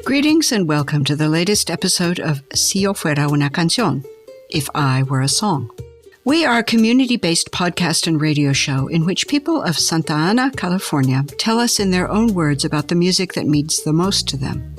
Greetings and welcome to the latest episode of Si yo fuera una canción, If I Were a Song. We are a community-based podcast and radio show in which people of Santa Ana, California, tell us in their own words about the music that means the most to them.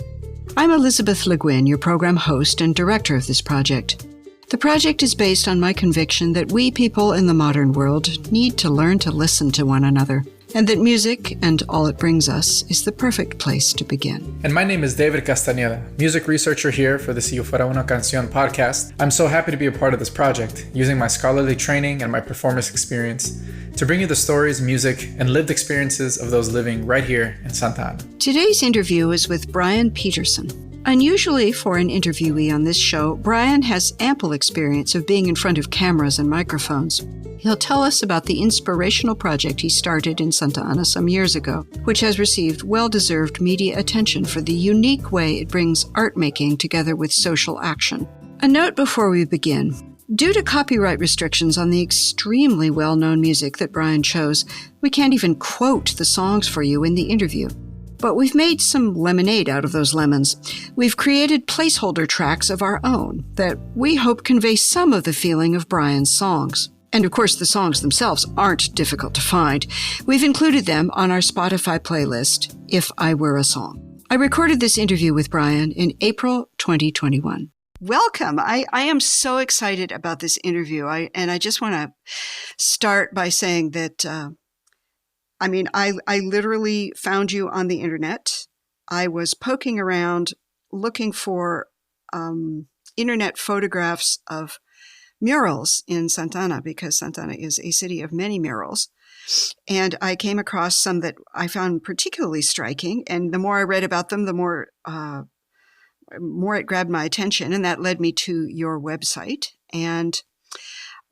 I'm Elizabeth Le Guin, your program host and director of this project. The project is based on my conviction that we people in the modern world need to learn to listen to one another, and that music and all it brings us is the perfect place to begin. And my name is David Castañeda, music researcher here for the Si yo fuera una canción podcast. I'm so happy to be a part of this project, using my scholarly training and my performance experience to bring you the stories, music, and lived experiences of those living right here in Santa Ana. Today's interview is with Brian Peterson. Unusually for an interviewee on this show, Brian has ample experience of being in front of cameras and microphones. He'll tell us about the inspirational project he started in Santa Ana some years ago, which has received well-deserved media attention for the unique way it brings art making together with social action. A note before we begin. Due to copyright restrictions on the extremely well-known music that Brian chose, we can't even quote the songs for you in the interview. But we've made some lemonade out of those lemons. We've created placeholder tracks of our own that we hope convey some of the feeling of Brian's songs. And of course, the songs themselves aren't difficult to find. We've included them on our Spotify playlist, If I Were a Song. I recorded this interview with Brian in April 2021. Welcome. I am so excited about this interview. I just want to start by saying that I literally found you on the internet. I was poking around looking for internet photographs of murals in Santa Ana because Santa Ana is a city of many murals. And I came across some that I found particularly striking. And the more I read about them, the more it grabbed my attention. And that led me to your website. And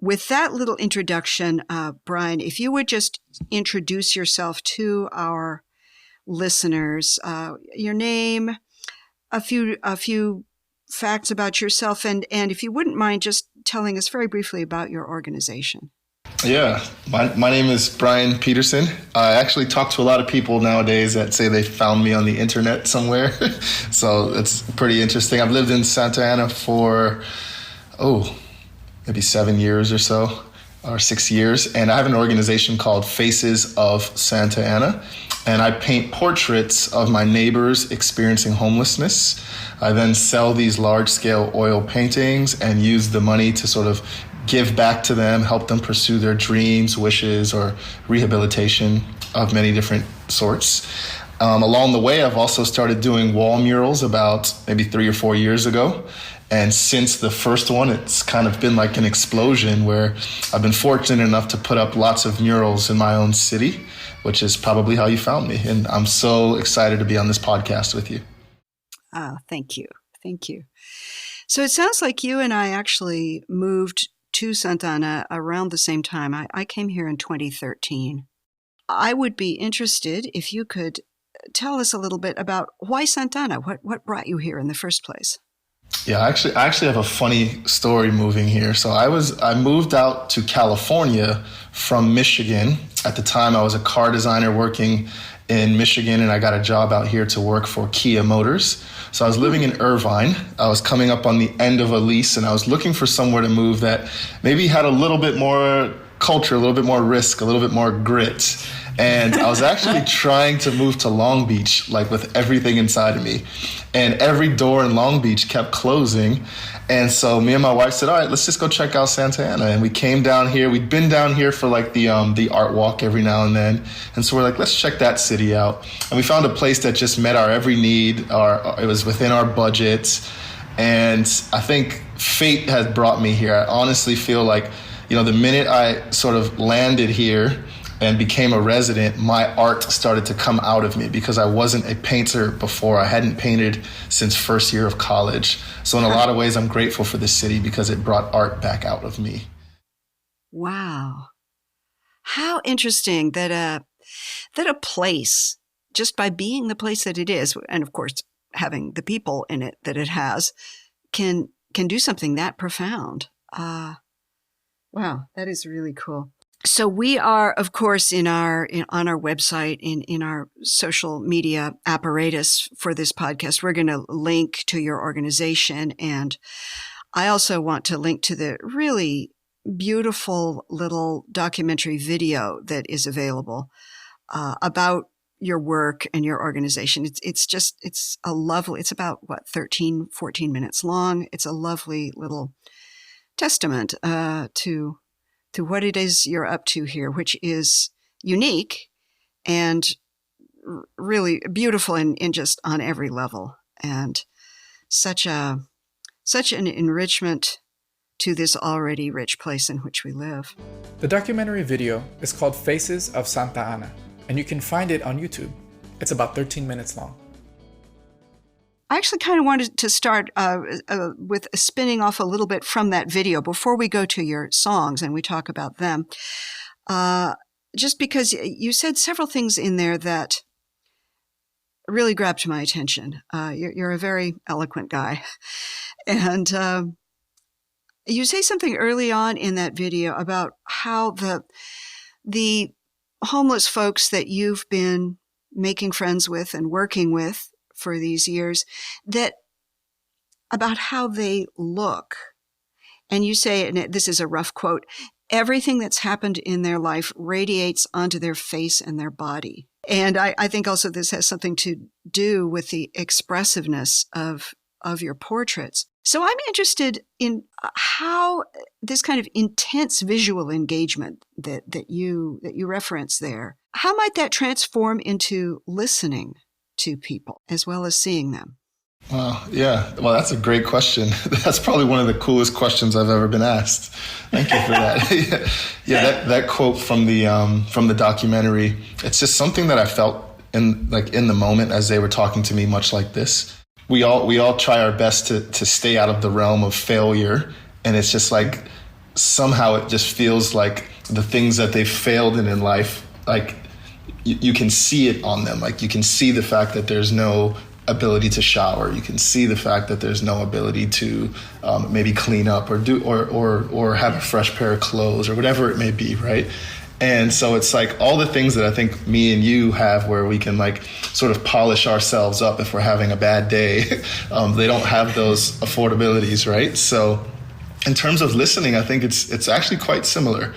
with that little introduction, Brian, if you would just introduce yourself to our listeners, your name, a few facts about yourself, and if you wouldn't mind just telling us very briefly about your organization. Yeah, my name is Brian Peterson. I actually talk to a lot of people nowadays that say they found me on the internet somewhere. So it's pretty interesting. I've lived in Santa Ana for, maybe 7 years or so, or 6 years. And I have an organization called Faces of Santa Ana. And I paint portraits of my neighbors experiencing homelessness. I then sell these large-scale oil paintings and use the money to sort of give back to them, help them pursue their dreams, wishes, or rehabilitation of many different sorts. Along the way, I've also started doing wall murals about maybe 3 or 4 years ago. And since the first one, it's kind of been like an explosion where I've been fortunate enough to put up lots of murals in my own city, which is probably how you found me. And I'm so excited to be on this podcast with you. Thank you. Thank you. So it sounds like you and I actually moved to Santa Ana around the same time. I came here in 2013. I would be interested if you could tell us a little bit about why Santa Ana? What brought you here in the first place? Yeah, I actually have a funny story moving here. So I moved out to California from Michigan. At the time, I was a car designer working in Michigan, and I got a job out here to work for Kia Motors. So I was living in Irvine. I was coming up on the end of a lease, and I was looking for somewhere to move that maybe had a little bit more culture, a little bit more risk, a little bit more grit. And I was actually trying to move to Long Beach, like with everything inside of me. And every door in Long Beach kept closing. And so me and my wife said, all right, let's just go check out Santa Ana. And we came down here. We'd been down here for like the art walk every now and then. And so we're like, let's check that city out. And we found a place that just met our every need. It was within our budget. And I think fate has brought me here. I honestly feel like, the minute I sort of landed here and became a resident, my art started to come out of me because I wasn't a painter before. I hadn't painted since first year of college. So in a lot of ways, I'm grateful for this city because it brought art back out of me. Wow. How interesting that a place, just by being the place that it is, and of course, having the people in it that it has, can do something that profound. Wow, that is really cool. So we are, of course, on our website, in our social media apparatus for this podcast, we're going to link to your organization. And I also want to link to the really beautiful little documentary video that is available about your work and your organization. It's about 13, 14 minutes long. It's a lovely little testament to what it is you're up to here, which is unique and really beautiful in just on every level, and such an enrichment to this already rich place in which we live. The documentary video is called Faces of Santa Ana, and you can find it on YouTube. It's about 13 minutes long. I actually kind of wanted to start with spinning off a little bit from that video before we go to your songs and we talk about them. Just because you said several things in there that really grabbed my attention. You're a very eloquent guy. And you say something early on in that video about how the homeless folks that you've been making friends with and working with for these years, that about how they look. And you say, and this is a rough quote, everything that's happened in their life radiates onto their face and their body. And I think also this has something to do with the expressiveness of your portraits. So I'm interested in how this kind of intense visual engagement that you reference there, how might that transform into listening to people as well as seeing them? Yeah. Well, that's a great question. That's probably one of the coolest questions I've ever been asked. Thank you for that. Yeah, that quote from the documentary, it's just something that I felt in the moment as they were talking to me, much like this. We all try our best to stay out of the realm of failure, and it's just like somehow it just feels like the things that they've failed in life, like you can see it on them. Like you can see the fact that there's no ability to shower. You can see the fact that there's no ability to maybe clean up or have a fresh pair of clothes or whatever it may be, right? And so it's like all the things that I think me and you have where we can like sort of polish ourselves up if we're having a bad day. They don't have those affordabilities, right? So in terms of listening, I think it's actually quite similar.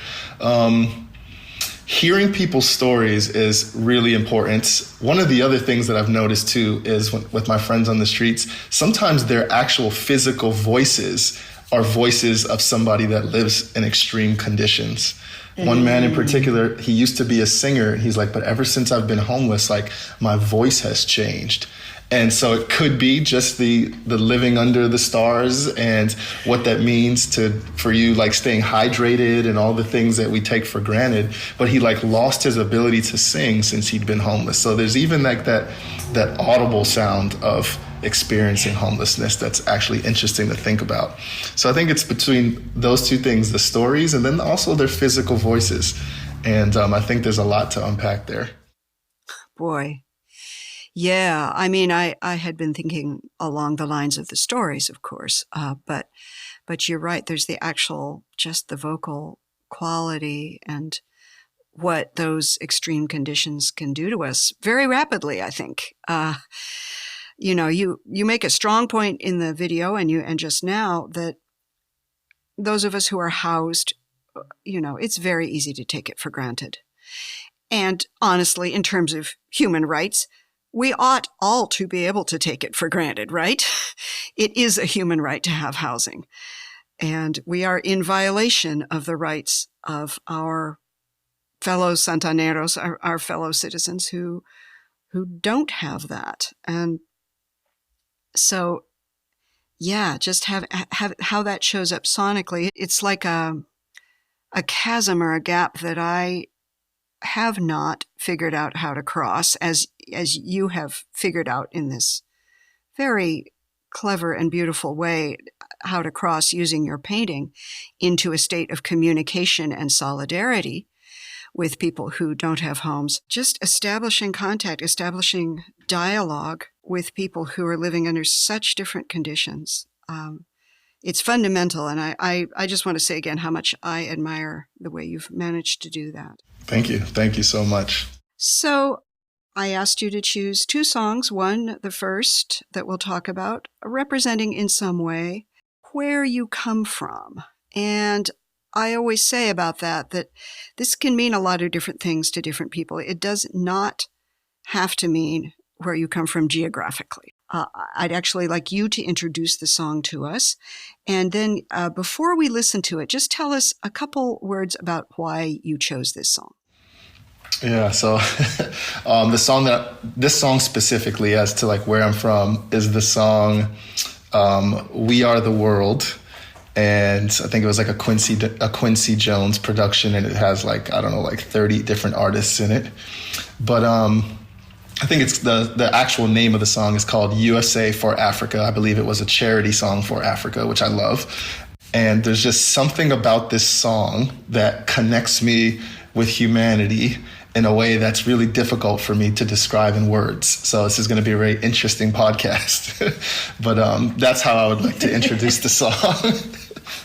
Hearing people's stories is really important. One of the other things that I've noticed too is with my friends on the streets, sometimes their actual physical voices are voices of somebody that lives in extreme conditions. One man in particular, he used to be a singer. He's like, but ever since I've been homeless, like my voice has changed. And so it could be just the living under the stars and what that means for you, like staying hydrated and all the things that we take for granted. But he like lost his ability to sing since he'd been homeless. So there's even like that audible sound of experiencing homelessness that's actually interesting to think about. So I think it's between those two things, the stories and then also their physical voices. And I think there's a lot to unpack there. Boy. Yeah, I mean, I had been thinking along the lines of the stories, of course, but you're right. There's the actual, just the vocal quality and what those extreme conditions can do to us very rapidly, I think. You make a strong point in the video and just now that those of us who are housed, it's very easy to take it for granted. And honestly, in terms of human rights, we ought all to be able to take it for granted, right? It is a human right to have housing. And we are in violation of the rights of our fellow Santaneros, our fellow citizens who don't have that. And so, yeah, just have how that shows up sonically. It's like a chasm or a gap that I have not figured out how to cross, as you have figured out in this very clever and beautiful way, how to cross using your painting into a state of communication and solidarity with people who don't have homes. Just establishing contact, establishing dialogue with people who are living under such different conditions It's fundamental. And I just want to say again how much I admire the way you've managed to do that. Thank you. Thank you so much. So I asked you to choose 2 songs. One, the first that we'll talk about, representing in some way where you come from. And I always say about that this can mean a lot of different things to different people. It does not have to mean where you come from geographically. I'd actually like you to introduce the song to us. And then before we listen to it, just tell us a couple words about why you chose this song. Yeah, so this song specifically, as to like where I'm from, is the song "We Are the World," and I think it was like a Quincy Jones production, and it has like 30 different artists in it. But I think it's the actual name of the song is called "USA for Africa." I believe it was a charity song for Africa, which I love. And there's just something about this song that connects me with humanity in a way that's really difficult for me to describe in words. So this is going to be a very interesting podcast. But that's how I would like to introduce the song.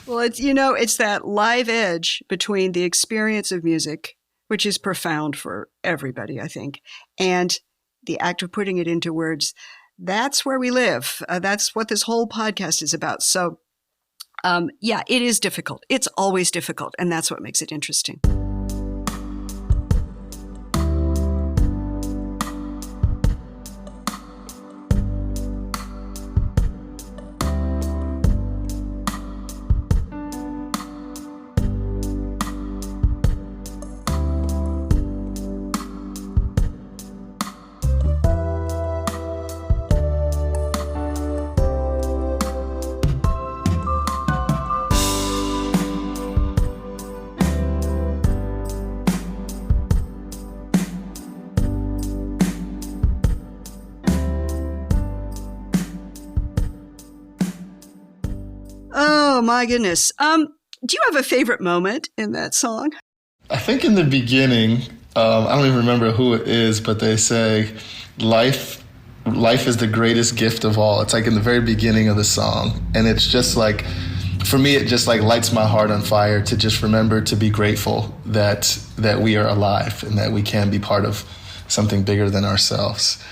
Well, it's that live edge between the experience of music, which is profound for everybody, I think, and the act of putting it into words. That's where we live. That's what this whole podcast is about. So, yeah, it is difficult. It's always difficult, and that's what makes it interesting. Oh, my goodness. Do you have a favorite moment in that song? I think in the beginning, I don't even remember who it is, but they say, life is the greatest gift of all. It's like in the very beginning of the song. And it's just like, for me, it just like lights my heart on fire to just remember to be grateful that we are alive and that we can be part of something bigger than ourselves.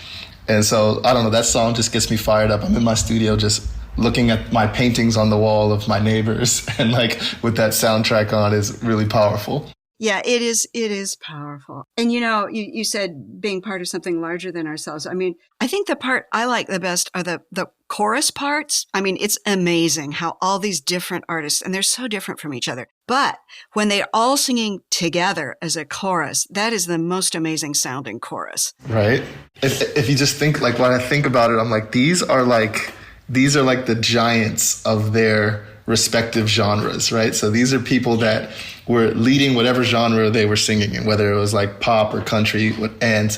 And so, I don't know, that song just gets me fired up. I'm in my studio just looking at my paintings on the wall of my neighbors, and like with that soundtrack on is really powerful. Yeah, it is powerful. And you said being part of something larger than ourselves. I mean, I think the part I like the best are the chorus parts. I mean, it's amazing how all these different artists, and they're so different from each other, but when they're all singing together as a chorus, that is the most amazing sounding chorus. Right? If you just think, like, when I think about it, I'm like, these are like the giants of their respective genres, right? So these are people that were leading whatever genre they were singing in, whether it was like pop or country, and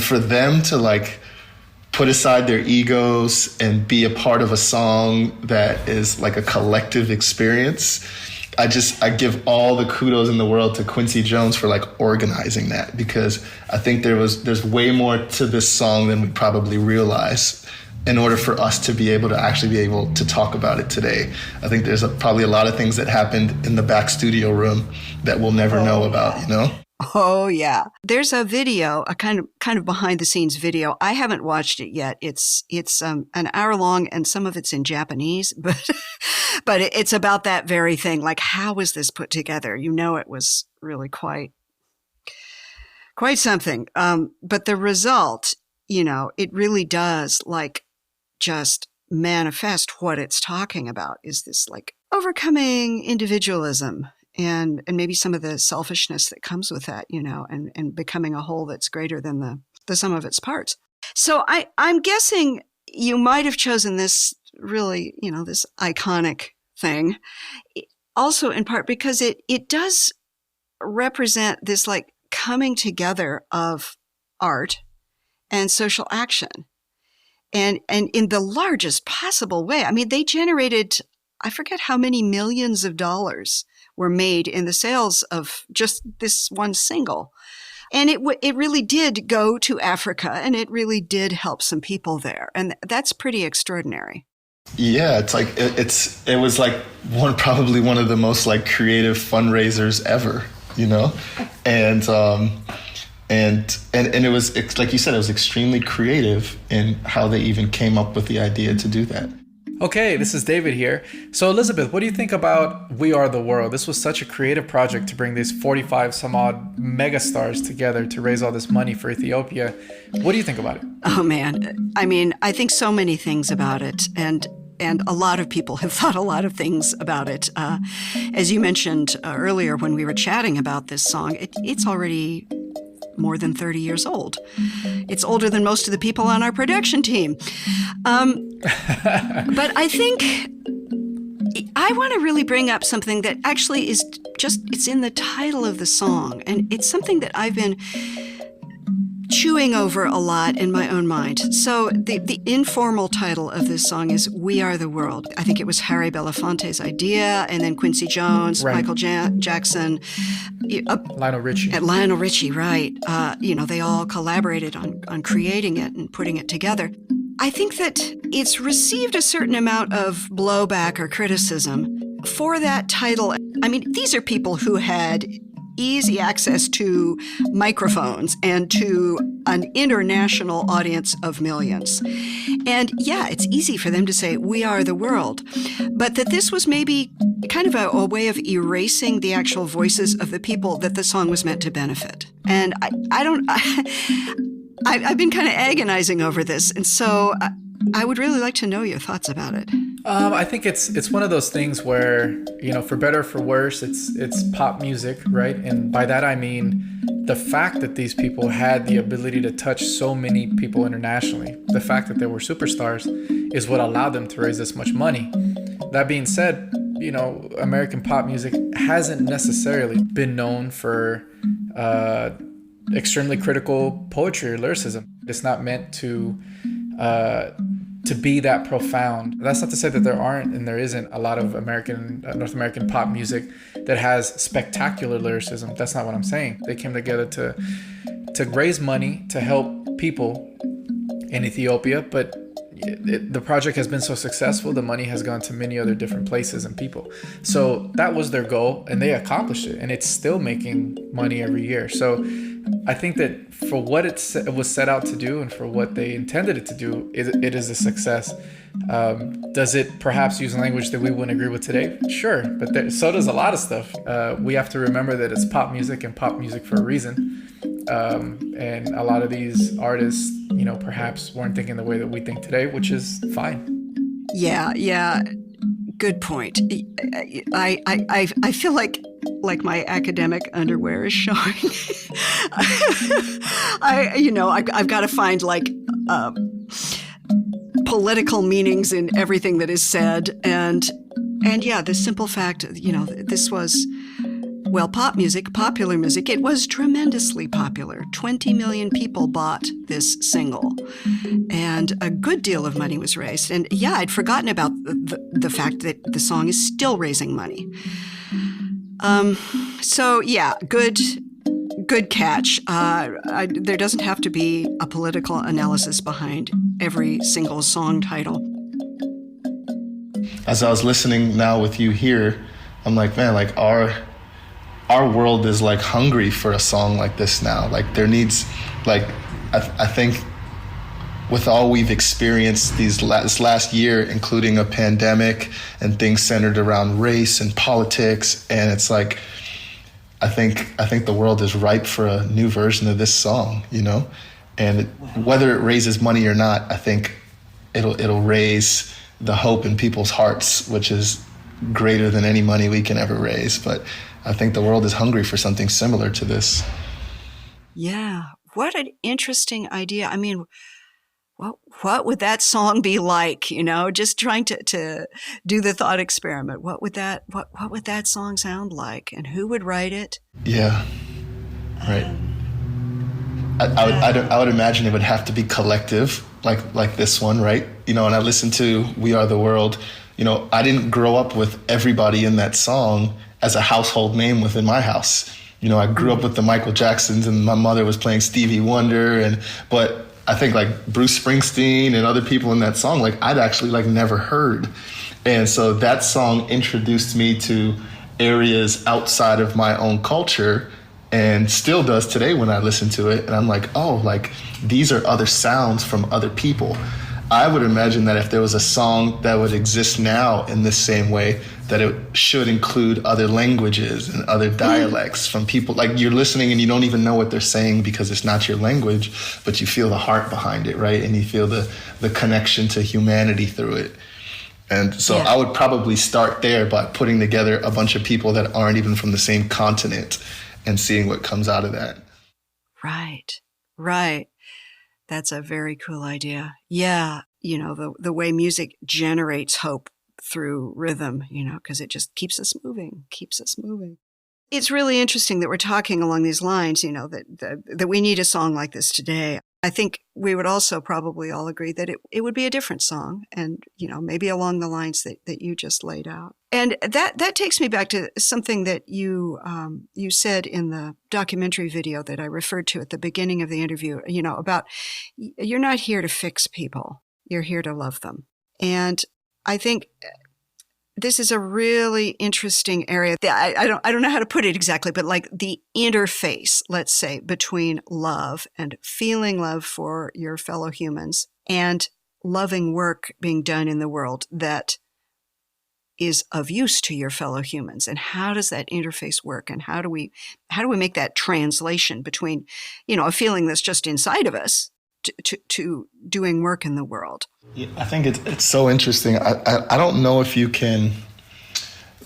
for them to like put aside their egos and be a part of a song that is like a collective experience. I give all the kudos in the world to Quincy Jones for like organizing that, because I think there's way more to this song than we probably realize in order for us to be able to talk about it today. I think there's probably a lot of things that happened in the back studio room that we'll never know about, you know? Oh, yeah. There's a video, a kind of behind the scenes video. I haven't watched it yet. It's an hour long, and some of it's in Japanese, but it's about that very thing. Like, how was this put together? It was really quite something. But the result, it really does like just manifest what it's talking about, is this like overcoming individualism and maybe some of the selfishness that comes with that, and becoming a whole that's greater than the sum of its parts. So I'm guessing you might have chosen this really, this iconic thing also in part because it does represent this like coming together of art and social action. And in the largest possible way. I mean, they generated, I forget how many millions of dollars were made in the sales of just this one single. And it really did go to Africa, and it really did help some people there. And that's pretty extraordinary. Yeah, it's like it was like probably one of the most like creative fundraisers ever, you know, and it was like you said, it was extremely creative in how they even came up with the idea to do that. Okay, this is David here. So Elizabeth, what do you think about We Are the World? This was such a creative project to bring these 45 some odd megastars together to raise all this money for Ethiopia. What do you think about it? Oh man, I mean, I think so many things about it, and a lot of people have thought a lot of things about it. As you mentioned earlier when we were chatting about this song, it's already more than 30 years old. It's older than most of the people on our production team. But I think I want to really bring up something that actually is it's in the title of the song. And it's something that I've been chewing over a lot in my own mind. So the informal title of this song is We Are the World. I think it was Harry Belafonte's idea, and then Quincy Jones, right. Michael Jackson, Lionel Richie, right. They all collaborated on creating it and putting it together. I think that it's received a certain amount of blowback or criticism for that title. I mean, these are people who had easy access to microphones and to an international audience of millions. And yeah, it's easy for them to say, we are the world. But that this was maybe kind of a way of erasing the actual voices of the people that the song was meant to benefit. And I've been kind of agonizing over this. And so I would really like to know your thoughts about it. I think it's one of those things where, for better or for worse, it's pop music, right? And by that I mean the fact that these people had the ability to touch so many people internationally, the fact that they were superstars is what allowed them to raise this much money. That being said, American pop music hasn't necessarily been known for extremely critical poetry or lyricism. It's not meant to be that profound. That's not to say that there aren't and there isn't a lot of North American pop music that has spectacular lyricism. That's not what I'm saying. They came together to raise money to help people in Ethiopia, but the project has been so successful, the money has gone to many other different places and people. So that was their goal, and they accomplished it, and it's still making money every year. So I think that for what it was set out to do and for what they intended it to do, it is a success. Does it perhaps use language that we wouldn't agree with today? Sure, but so does a lot of stuff. We have to remember that it's pop music and pop music for a reason. And a lot of these artists, perhaps weren't thinking the way that we think today, which is fine. Yeah. Good point. I feel like my academic underwear is showing. I've got to find political meanings in everything that is said, and yeah, the simple fact, this was. Well, pop music, popular music, it was tremendously popular. 20 million people bought this single, and a good deal of money was raised. And yeah, I'd forgotten about the fact that the song is still raising money. So yeah, good catch. There doesn't have to be a political analysis behind every single song title. As I was listening now with you here, I'm like, man, our world is hungry for a song like this now. There needs, I think with all we've experienced this last year, including a pandemic and things centered around race and politics, and it's I think the world is ripe for a new version of this song, and whether it raises money or not, I think it'll raise the hope in people's hearts, which is greater than any money we can ever raise. But I think the world is hungry for something similar to this. Yeah. What an interesting idea. I mean, what would that song be like? Just trying to do the thought experiment. What would that song sound like? And who would write it? Yeah. Right. I would imagine it would have to be collective, like this one, right? And I listened to We Are the World. I didn't grow up with everybody in that song as a household name within my house. I grew up with the Michael Jacksons, and my mother was playing Stevie Wonder, but I think like Bruce Springsteen and other people in that song, like I'd actually like never heard. And so that song introduced me to areas outside of my own culture, and still does today when I listen to it. And I'm like, oh, like these are other sounds from other people. I would imagine that if there was a song that would exist now in this same way, that it should include other languages and other dialects from people. Like you're listening and you don't even know what they're saying because it's not your language, but you feel the heart behind it, right? And you feel the connection to humanity through it. And so I would probably start there by putting together a bunch of people that aren't even from the same continent and seeing what comes out of that. Right. That's a very cool idea. Yeah. The way music generates hope through rhythm, because it just keeps us moving. It's really interesting that we're talking along these lines, that we need a song like this today. I think we would also probably all agree that it would be a different song and, maybe along the lines that you just laid out. And that takes me back to something that you said in the documentary video that I referred to at the beginning of the interview, about you're not here to fix people. You're here to love them. And I think this is a really interesting area. I don't know how to put it exactly, but like the interface, let's say, between love and feeling love for your fellow humans and loving work being done in the world that is of use to your fellow humans. And how does that interface work? And how do we make that translation between, a feeling that's just inside of us to doing work in the world? Yeah, I think it's so interesting. I don't know if you can,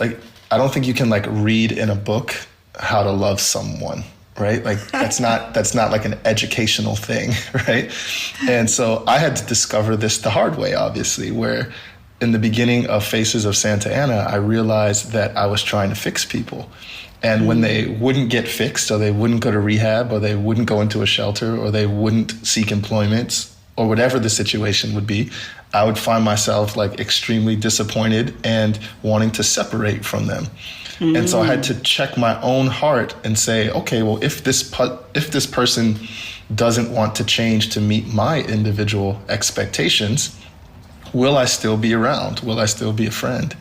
I don't think you can read in a book how to love someone, right? That's not like an educational thing, right? And so I had to discover this the hard way, obviously, where in the beginning of Faces of Santa Ana, I realized that I was trying to fix people. And when they wouldn't get fixed, or they wouldn't go to rehab, or they wouldn't go into a shelter, or they wouldn't seek employment, or whatever the situation would be, I would find myself extremely disappointed and wanting to separate from them. And so I had to check my own heart and say, okay, well, if this person doesn't want to change to meet my individual expectations, will I still be around? Will I still be a friend?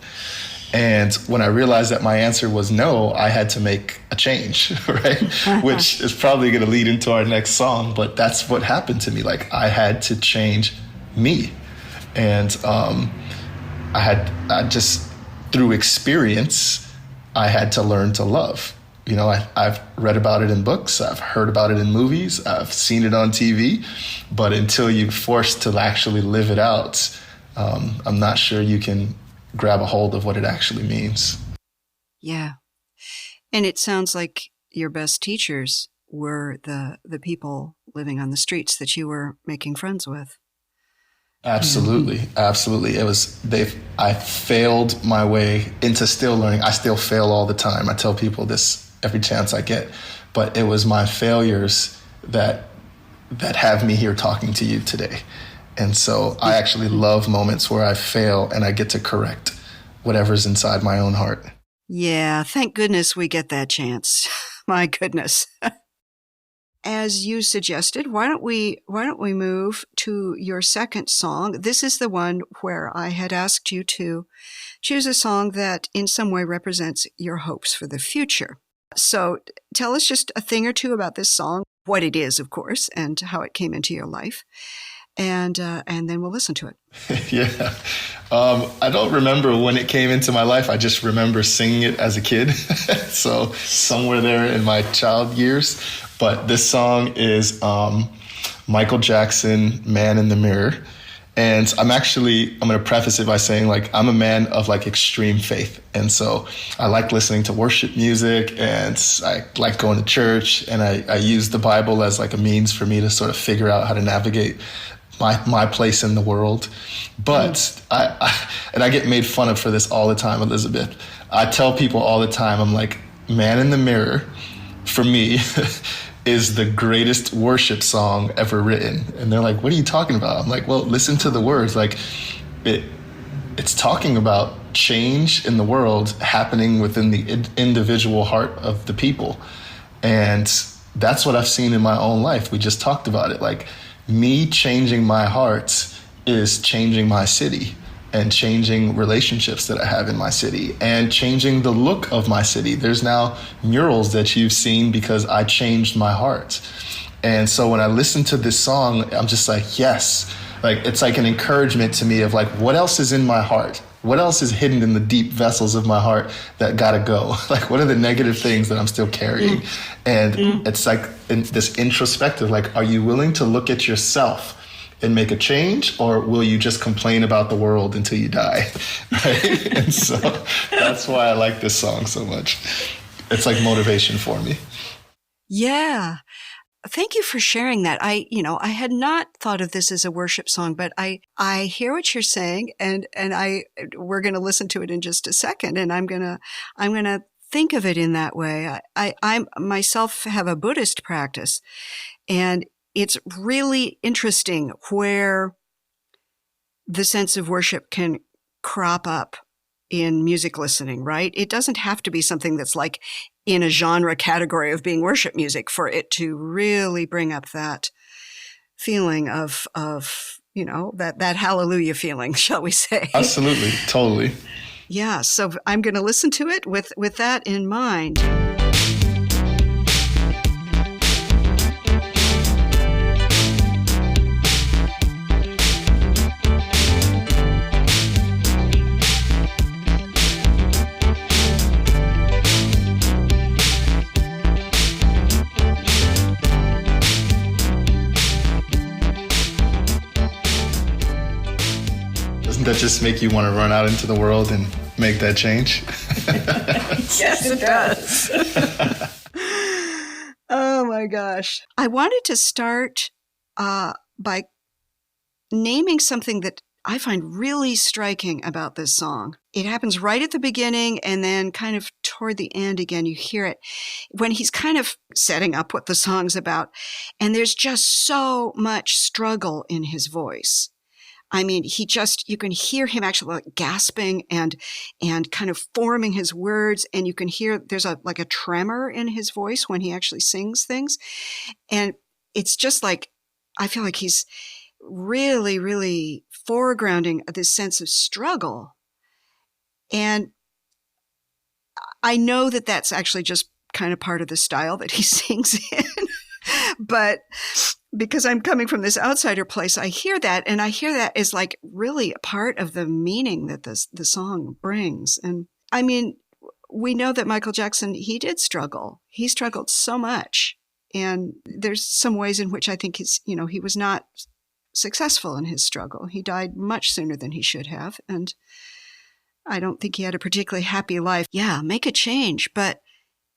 And when I realized that my answer was no, I had to make a change, right? Which is probably going to lead into our next song, but that's what happened to me. I had to change me. And I just, through experience, I had to learn to love. I've read about it in books, I've heard about it in movies, I've seen it on TV, but until you're forced to actually live it out, I'm not sure you can grab a hold of what it actually means. Yeah. And it sounds like your best teachers were the people living on the streets that you were making friends with. Absolutely. Absolutely. I failed my way into still learning. I still fail all the time. I tell people this every chance I get, but it was my failures that have me here talking to you today. And so I actually love moments where I fail and I get to correct whatever's inside my own heart. Yeah, thank goodness we get that chance. My goodness. As you suggested, why don't we move to your second song? This is the one where I had asked you to choose a song that in some way represents your hopes for the future. So tell us just a thing or two about this song, what it is, of course, and how it came into your life. And then we'll listen to it. Yeah. I don't remember when it came into my life. I just remember singing it as a kid. So somewhere there in my child years. But this song is Michael Jackson, Man in the Mirror. And I'm going to preface it by saying I'm a man of extreme faith. And so I like listening to worship music and I like going to church, and I use the Bible as a means for me to sort of figure out how to navigate my place in the world. But I get made fun of for this all the time, Elizabeth. I tell people all the time, I'm like, Man in the Mirror, for me, is the greatest worship song ever written. And they're like, what are you talking about? I'm like, well, listen to the words. It's talking about change in the world happening within the individual heart of the people. And that's what I've seen in my own life. We just talked about it. me changing my heart is changing my city and changing relationships that I have in my city and changing the look of my city. There's now murals that you've seen because I changed my heart. And so when I listen to this song, I'm just like, yes, like it's like an encouragement to me of like, what else is in my heart? What else is hidden in the deep vessels of my heart that gotta go? Like, what are the negative things that I'm still carrying? And it's like this introspective, like, are you willing to look at yourself and make a change, or will you just complain about the world until you die? Right? And so that's why I like this song so much. It's like motivation for me. Yeah. Thank you for sharing that. I had not thought of this as a worship song, but I hear what you're saying, and we're going to listen to it in just a second, and I'm going to think of it in that way. I myself have a Buddhist practice, and it's really interesting where the sense of worship can crop up in music listening, right? It doesn't have to be something that's like in a genre category of being worship music for it to really bring up that feeling of that hallelujah feeling, shall we say? Absolutely. Totally. Yeah. So I'm going to listen to it with that in mind. That just make you want to run out into the world and make that change? Yes, it does. Oh my gosh. I wanted to start by naming something that I find really striking about this song. It happens right at the beginning, and then kind of toward the end again, you hear it when he's kind of setting up what the song's about. And there's just so much struggle in his voice. I mean, you can hear him actually like gasping and kind of forming his words. And you can hear there's a tremor in his voice when he actually sings things. And it's just like, I feel like he's really, really foregrounding this sense of struggle. And I know that that's actually just kind of part of the style that he sings in, but because I'm coming from this outsider place, I hear that, and I hear that as like really a part of the meaning that the song brings. And I mean, we know that Michael Jackson, he did struggle. He struggled so much. And there's some ways in which I think he was not successful in his struggle. He died much sooner than he should have. And I don't think he had a particularly happy life. Yeah, make a change, but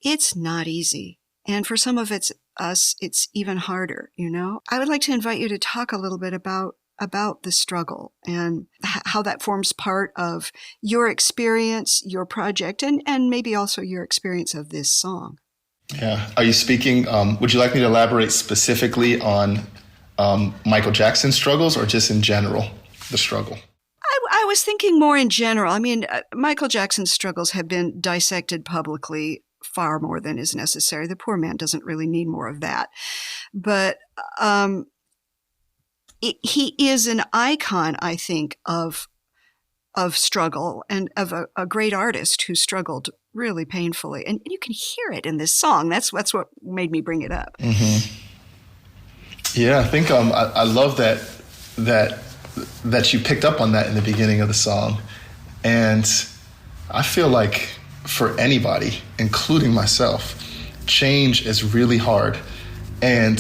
it's not easy. And for some of us, it's even harder, I would like to invite you to talk a little bit about the struggle and how that forms part of your experience, your project, and maybe also your experience of this song. Yeah. Are you speaking, would you like me to elaborate specifically on Michael Jackson's struggles or just in general, the struggle? I was thinking more in general. I mean, Michael Jackson's struggles have been dissected publicly far more than is necessary. The poor man doesn't really need more of that. But he is an icon, I think, of struggle and of a great artist who struggled really painfully. And you can hear it in this song. That's what made me bring it up. Mm-hmm. Yeah, I think I love that you picked up on that in the beginning of the song. And I feel like for anybody, including myself, change is really hard. And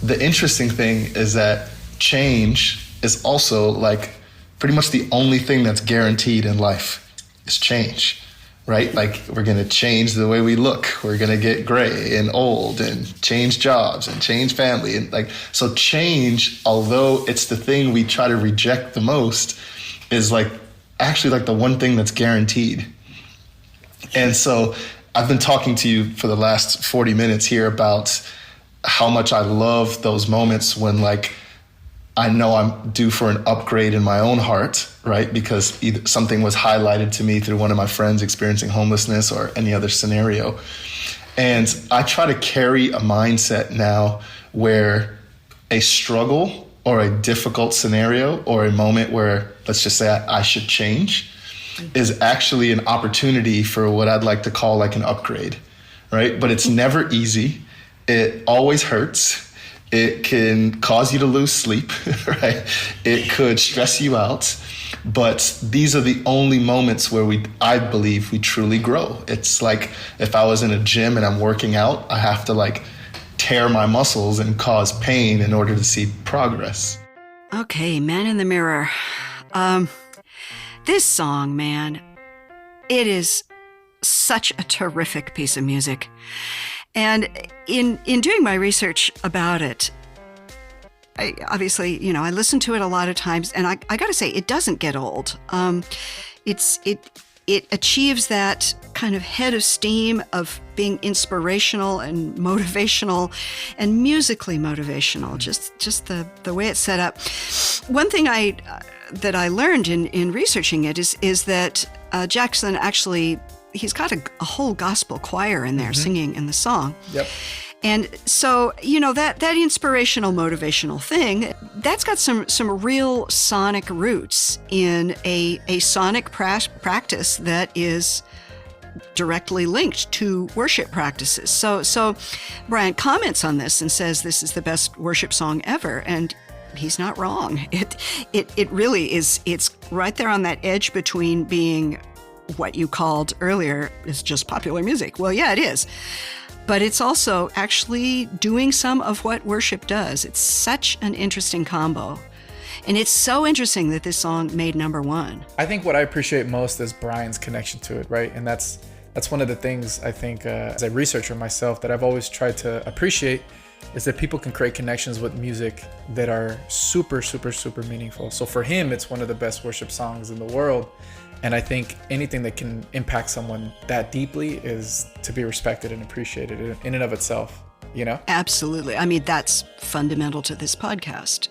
the interesting thing is that change is also like pretty much the only thing that's guaranteed in life is change, right? Like we're going to change the way we look. We're going to get gray and old and change jobs and change family. And like, so change, although it's the thing we try to reject the most, is like actually like the one thing that's guaranteed. And so I've been talking to you for the last 40 minutes here about how much I love those moments when like I know I'm due for an upgrade in my own heart, right? Because either something was highlighted to me through one of my friends experiencing homelessness or any other scenario. And I try to carry a mindset now where a struggle or a difficult scenario or a moment where, let's just say, I should change, is actually an opportunity for what I'd like to call like an upgrade, right? But it's never easy. It always hurts. It can cause you to lose sleep, right? It could stress you out. But these are the only moments where I believe we truly grow. It's like if I was in a gym and I'm working out, I have to like tear my muscles and cause pain in order to see progress. Okay, Man in the Mirror. This song, man, it is such a terrific piece of music. And in doing my research about it, I listen to it a lot of times, and I got to say, it doesn't get old. It achieves that kind of head of steam of being inspirational and motivational and musically motivational, just the way it's set up. One thing that I learned in researching it is that Jackson actually, he's got a whole gospel choir in there singing in the song. Yep. And so, that inspirational, motivational thing, that's got some real sonic roots in a sonic practice that is directly linked to worship practices. So Brian comments on this and says this is the best worship song ever, and he's not wrong. It really is. It's right there on that edge between being what you called earlier is just popular music. Well, yeah, it is. But it's also actually doing some of what worship does. It's such an interesting combo. And it's so interesting that this song made number one. I think what I appreciate most is Brian's connection to it, right? And that's one of the things I think as a researcher myself that I've always tried to appreciate is that people can create connections with music that are super, super, super meaningful. So for him, it's one of the best worship songs in the world. And I think anything that can impact someone that deeply is to be respected and appreciated in and of itself, Absolutely. I mean, that's fundamental to this podcast.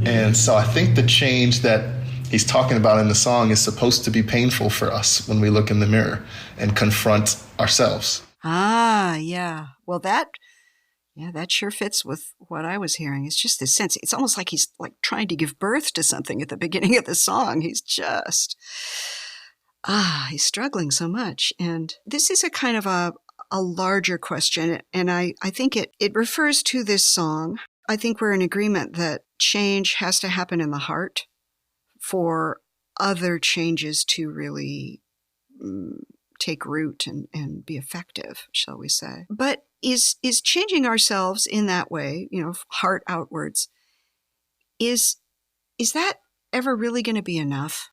And so I think the change that he's talking about in the song is supposed to be painful for us when we look in the mirror and confront ourselves. Ah, yeah. Well, that sure fits with what I was hearing. It's just this sense. It's almost like he's like trying to give birth to something at the beginning of the song. He's just, he's struggling so much. And this is a kind of a larger question. And I think it refers to this song. I think we're in agreement that change has to happen in the heart for other changes to really take root and be effective, shall we say. But is changing ourselves in that way, heart outwards, is that ever really going to be enough?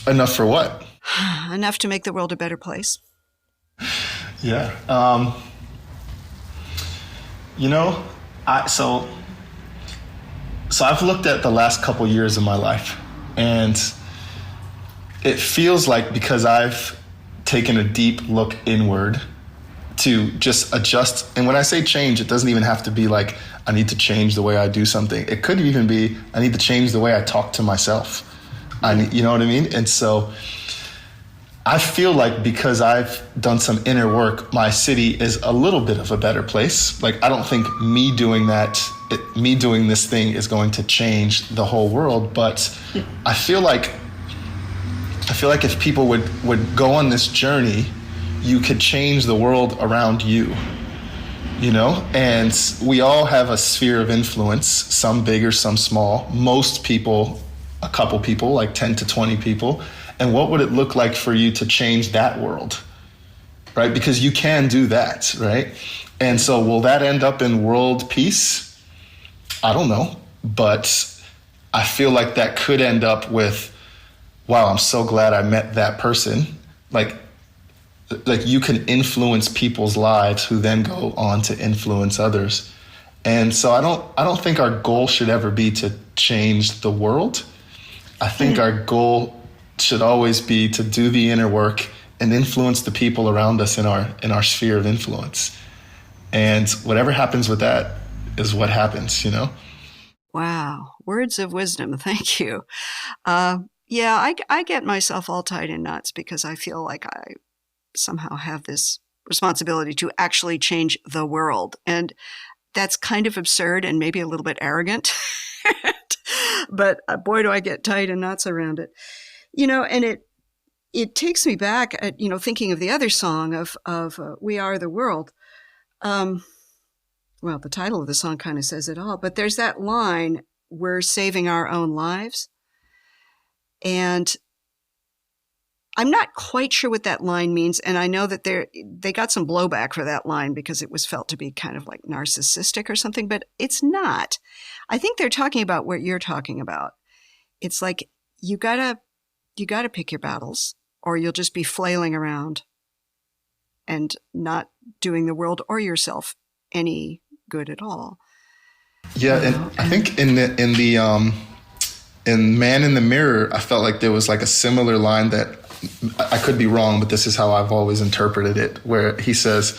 Enough for what? Enough to make the world a better place? Yeah. So I've looked at the last couple years of my life, and it feels like because I've taken a deep look inward to just adjust. And when I say change, it doesn't even have to be like, I need to change the way I do something. It could even be, I need to change the way I talk to myself. You know what I mean? And so I feel like because I've done some inner work, my city is a little bit of a better place. Like, I don't think me doing this thing is going to change the whole world. But I feel like if people would go on this journey, you could change the world around you, and we all have a sphere of influence, some bigger, some small, most people, a couple people, like 10 to 20 people. And what would it look like for you to change that world, right? Because you can do that, right? And so will that end up in world peace? I don't know, but I feel like that could end up with, wow, I'm so glad I met that person. Like you can influence people's lives who then go on to influence others. And so I don't think our goal should ever be to change the world. I think our goal should always be to do the inner work and influence the people around us in our sphere of influence. And whatever happens with that is what happens, Wow. Words of wisdom. Thank you. Yeah, I get myself all tied in knots because I feel like I somehow have this responsibility to actually change the world. And that's kind of absurd and maybe a little bit arrogant. But boy, do I get tight and knots around it. And it takes me back at, thinking of the other song of We Are the World. Well, the title of the song kind of says it all, but there's that line, we're saving our own lives. And I'm not quite sure what that line means. And I know that they got some blowback for that line because it was felt to be kind of like narcissistic or something, but it's not. I think they're talking about what you're talking about. It's like, you gotta pick your battles, or you'll just be flailing around and not doing the world or yourself any good at all. Yeah, and I think in Man in the Mirror, I felt like there was like a similar line that I could be wrong, but this is how I've always interpreted it, where he says,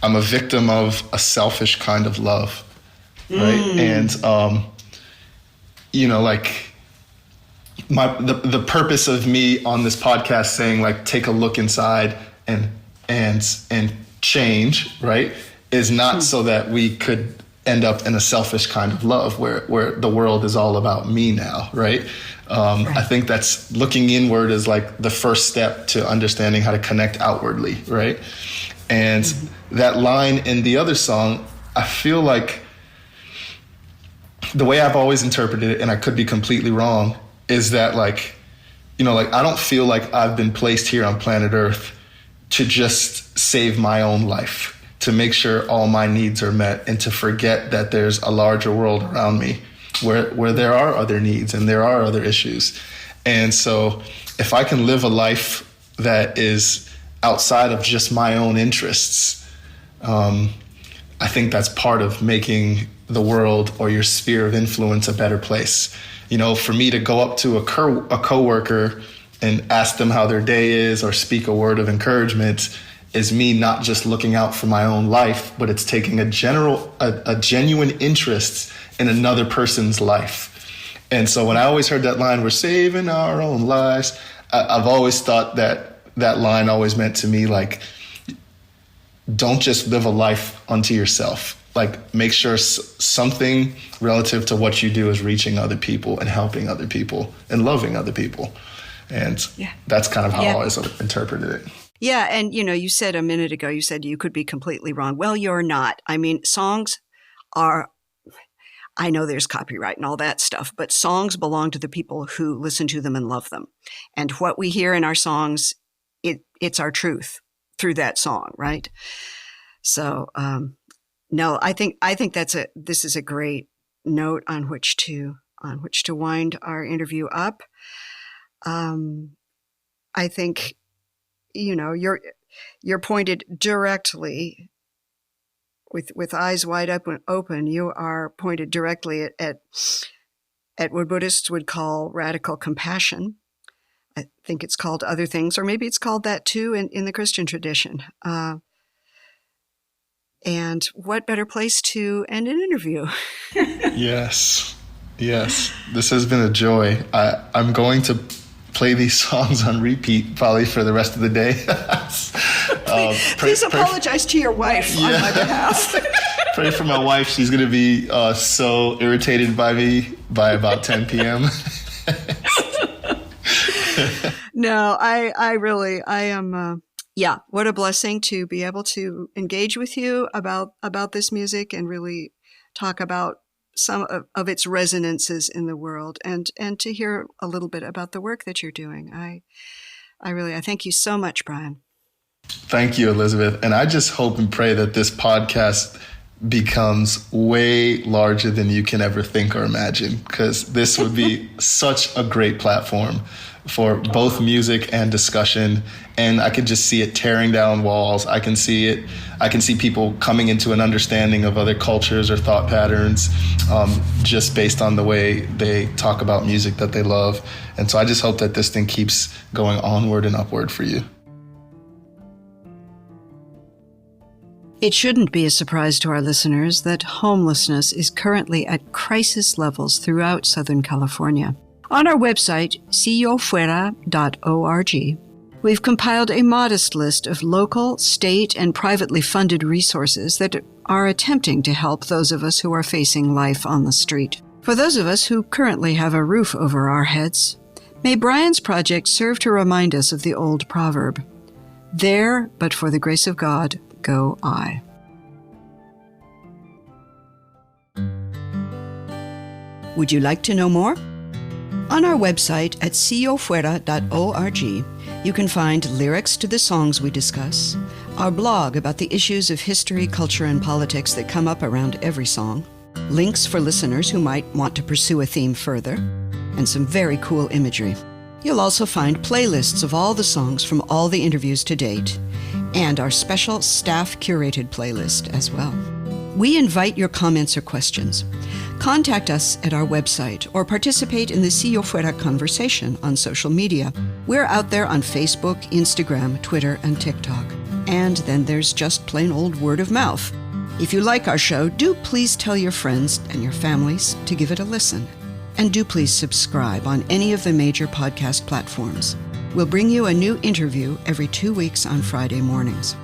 I'm a victim of a selfish kind of love, right? And, like the purpose of me on this podcast saying like, take a look inside and change, right, is not so that we could end up in a selfish kind of love where the world is all about me now, right? I think that's looking inward is like the first step to understanding how to connect outwardly, right? And that line in the other song, I feel like the way I've always interpreted it, and I could be completely wrong, is that like, I don't feel like I've been placed here on planet Earth to just save my own life, to make sure all my needs are met, and to forget that there's a larger world around me where there are other needs and there are other issues. And so if I can live a life that is outside of just my own interests, I think that's part of making the world or your sphere of influence a better place. For me to go up to a coworker and ask them how their day is or speak a word of encouragement is me not just looking out for my own life, but it's taking a genuine interest in another person's life. And so when I always heard that line, we're saving our own lives, I've always thought that line always meant to me, like, don't just live a life unto yourself. Like, make sure something relative to what you do is reaching other people and helping other people and loving other people. And that's kind of how I always interpreted it. Yeah. And, you said a minute ago, you could be completely wrong. Well, you're not. I mean, songs are, I know there's copyright and all that stuff, but songs belong to the people who listen to them and love them. And what we hear in our songs, it's our truth through that song, right? So, no, I think this is a great note on which to wind our interview up. I think, you're pointed directly with eyes wide open. You are pointed directly at what Buddhists would call radical compassion. I think it's called other things, or maybe it's called that too in the Christian tradition. And what better place to end an interview? Yes. This has been a joy. I'm going to play these songs on repeat probably for the rest of the day. Please apologize to your wife on my behalf. Pray for my wife. She's going to be so irritated by me by about 10 p.m. No, I am. What a blessing to be able to engage with you about this music and really talk about some of its resonances in the world and to hear a little bit about the work that you're doing. I thank you so much, Brian. Thank you, Elizabeth. And I just hope and pray that this podcast becomes way larger than you can ever think or imagine, because this would be such a great platform for both music and discussion. And I could just see it tearing down walls. I can see people coming into an understanding of other cultures or thought patterns, just based on the way they talk about music that they love. And so I just hope that this thing keeps going onward and upward for you. It shouldn't be a surprise to our listeners that homelessness is currently at crisis levels throughout Southern California. On our website, sillofuera.org, we've compiled a modest list of local, state, and privately funded resources that are attempting to help those of us who are facing life on the street. For those of us who currently have a roof over our heads, may Brian's project serve to remind us of the old proverb, "There, but for the grace of God, go I." Would you like to know more? On our website at siofuera.org, you can find lyrics to the songs we discuss, our blog about the issues of history, culture, and politics that come up around every song, links for listeners who might want to pursue a theme further, and some very cool imagery. You'll also find playlists of all the songs from all the interviews to date, and our special staff-curated playlist as well. We invite your comments or questions. Contact us at our website or participate in the Sillo Fuera conversation on social media. We're out there on Facebook, Instagram, Twitter, and TikTok. And then there's just plain old word of mouth. If you like our show, do please tell your friends and your families to give it a listen. And do please subscribe on any of the major podcast platforms. We'll bring you a new interview every 2 weeks on Friday mornings.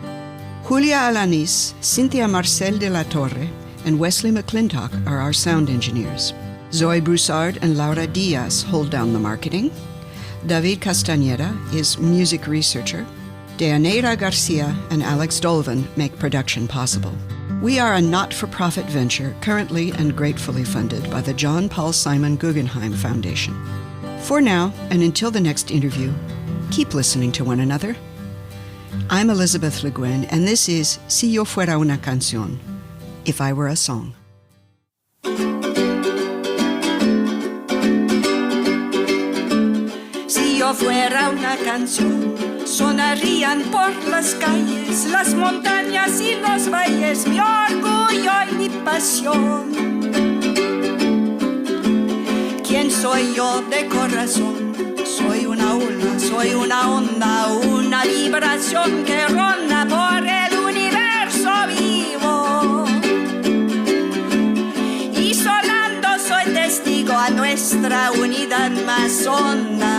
Julia Alanis, Cynthia Marcel de la Torre, and Wesley McClintock are our sound engineers. Zoe Broussard and Laura Diaz hold down the marketing. David Castañeda is music researcher. Deaneira Garcia and Alex Dolvin make production possible. We are a not-for-profit venture currently and gratefully funded by the John Paul Simon Guggenheim Foundation. For now, and until the next interview, keep listening to one another. I'm Elizabeth Le Guin, and this is Si Yo Fuera Una Canción, If I Were a Song. Si yo fuera una canción, sonarían por las calles, las montañas y los valles, mi orgullo y mi pasión. ¿Quién soy yo de corazón? Soy una ola, soy una onda, una vibración que ronda por el universo vivo. Y sonando soy testigo a nuestra unidad más honda.